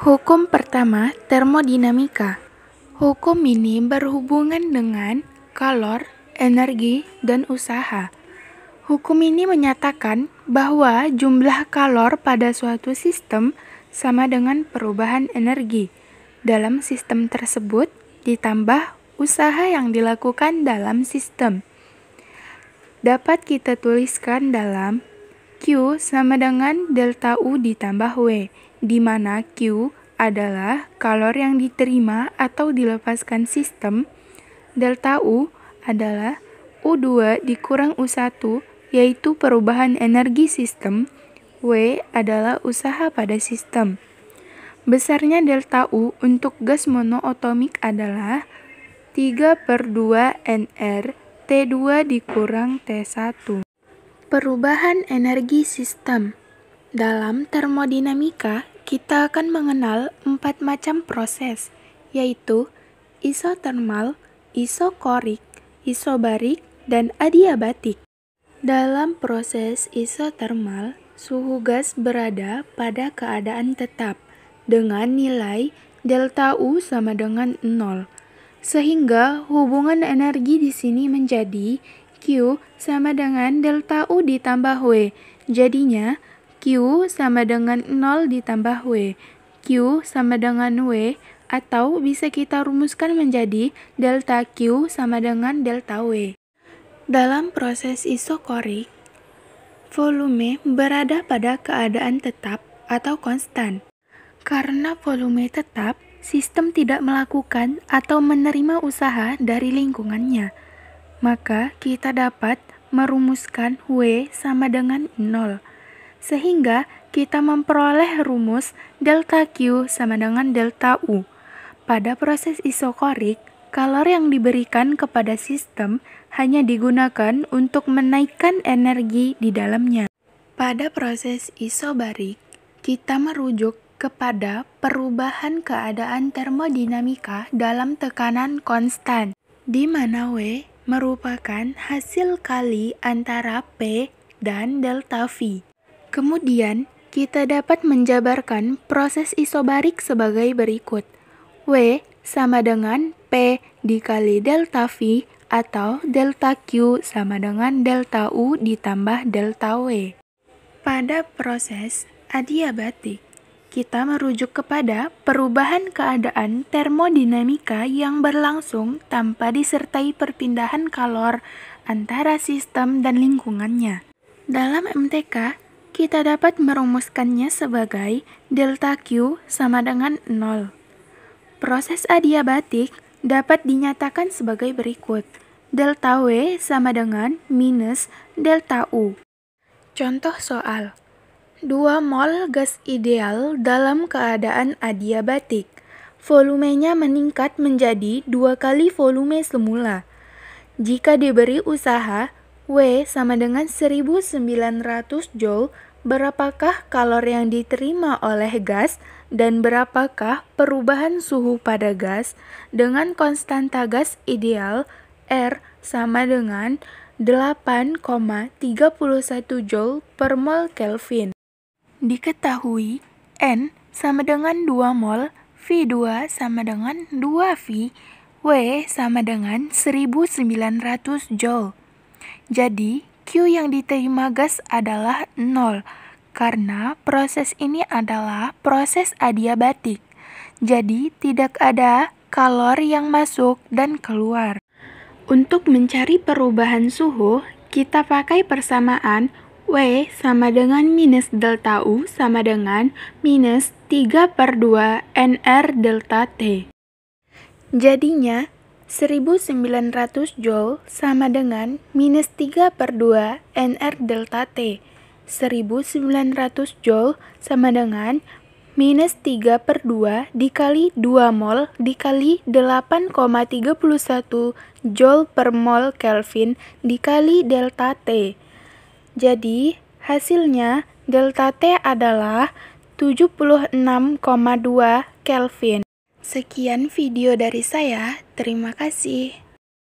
Hukum pertama, termodinamika. Hukum ini berhubungan dengan kalor, energi, dan usaha. Hukum ini menyatakan bahwa jumlah kalor pada suatu sistem sama dengan perubahan energi dalam sistem tersebut ditambah usaha yang dilakukan dalam sistem. Dapat kita tuliskan dalam Q sama dengan delta U ditambah W, di mana Q adalah kalor yang diterima atau dilepaskan sistem, delta U adalah U2 dikurang U1, yaitu perubahan energi sistem, W adalah usaha pada sistem. Besarnya delta U untuk gas monoatomik adalah 3/2 NR T2 dikurang T1. Perubahan energi sistem. Dalam termodinamika, kita akan mengenal 4 macam proses, yaitu isotermal, isokorik, isobarik, dan adiabatik. Dalam proses isotermal, suhu gas berada pada keadaan tetap dengan nilai delta U sama dengan 0. Sehingga hubungan energi di sini menjadi Q sama dengan delta U ditambah W. Jadinya Q sama dengan 0 ditambah W. Q sama dengan W, atau bisa kita rumuskan menjadi delta Q sama dengan delta W. Dalam proses isokorik, volume berada pada keadaan tetap atau konstan. Karena volume tetap, sistem tidak melakukan atau menerima usaha dari lingkungannya. Maka kita dapat merumuskan W sama dengan 0. Sehingga kita memperoleh rumus delta Q sama dengan delta U. Pada proses isokorik, kalor yang diberikan kepada sistem hanya digunakan untuk menaikkan energi di dalamnya. Pada proses isobarik, kita merujuk kepada perubahan keadaan termodinamika dalam tekanan konstan, di mana W merupakan hasil kali antara P dan delta V. Kemudian, kita dapat menjabarkan proses isobarik sebagai berikut. W sama dengan P dikali delta V atau delta Q sama dengan delta U ditambah delta W. Pada proses adiabatik, kita merujuk kepada perubahan keadaan termodinamika yang berlangsung tanpa disertai perpindahan kalor antara sistem dan lingkungannya. Dalam MTK, kita dapat merumuskannya sebagai delta Q sama dengan 0. Proses adiabatik dapat dinyatakan sebagai berikut. Delta W sama dengan minus delta U. Contoh soal. 2 mol gas ideal dalam keadaan adiabatik. Volumenya meningkat menjadi 2 kali volume semula. Jika diberi usaha W sama dengan 1900 Joule, berapakah kalor yang diterima oleh gas dan berapakah perubahan suhu pada gas dengan konstanta gas ideal R sama dengan 8,31 Joule per mol Kelvin. Diketahui N sama dengan 2 mol, V2 sama dengan 2V, W sama dengan 1900 Joule. Jadi, Q yang diterima gas adalah 0, karena proses ini adalah proses adiabatik. Jadi, tidak ada kalor yang masuk dan keluar. Untuk mencari perubahan suhu, kita pakai persamaan W sama dengan minus delta U sama dengan minus 3/2 NR delta T. Jadinya, 1900 Joule sama dengan minus 3/2 NR delta T. 1900 Joule sama dengan minus 3/2 dikali 2 mol dikali 8,31 Joule per mol Kelvin dikali delta T. Jadi, hasilnya delta T adalah 76,2 Kelvin. Sekian video dari saya, terima kasih.